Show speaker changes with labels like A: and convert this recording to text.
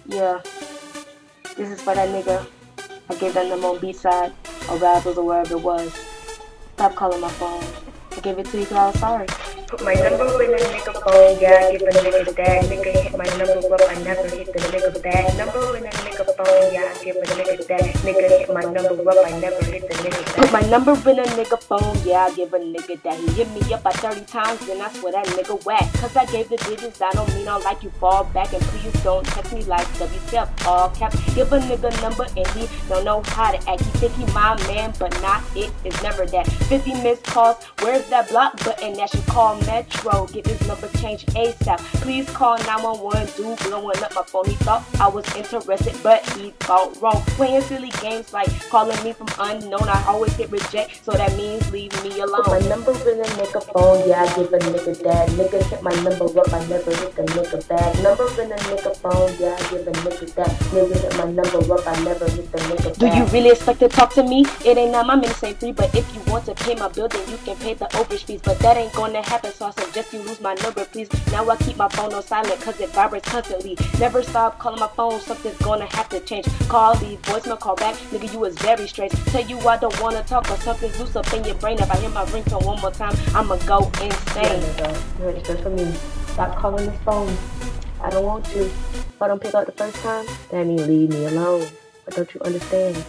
A: Yeah, this is for that nigga. I gave that number on B-side, or Razzles, or wherever it was. Stop calling my phone. I gave it to you because I was sorry.
B: Put my number in a nigga phone, yeah, I give a nigga that. Nigga hit my number up, I never hit the nigga back. Number in a nigga phone, yeah, I give a nigga that. Nigga hit my number up, I never hit the nigga back.
A: Put my number in a nigga phone, yeah, I give a nigga that. He hit me up by 30 times, then I swear that nigga whack. Cause I gave the digits, I don't mean I like you fall back. And please don't text me like WCF, all caps. Give a nigga number and he don't know how to act. He think he my man, but not it is never that. 50 missed calls, where's that block button that should call Metro? Get this number changed ASAP. Please call 911, dude blowing up my phone. He thought I was interested, but he thought wrong. Playing silly games like calling me from unknown. I always hit reject, so that means leave me alone.
B: Put my number in a nigga phone, yeah, I give a nigga that. Nigga hit my number up, I never hit the nigga back. Number in a nigga phone, yeah, I give a nigga that. Nigga hit my number up, I never hit the nigga back.
A: Do you really expect to talk to me? It ain't not my minutes ain't free, but if you want to pay my bill, then you can pay the overage fees. But that ain't gonna happen, so I suggest you lose my number, please. Now I keep my phone on silent, cause it vibrates constantly. Never stop calling my phone, something's gonna have to change. Call, leave voicemail, call back. Nigga, you was very strange. Tell you I don't wanna talk, but something's loose up in your brain. If I hear my ringtone one more time, I'ma go insane.
B: Yeah, you heard it just from me. Stop calling this phone. I don't want you. If I don't pick up the first time, that means leave me alone. But don't you understand?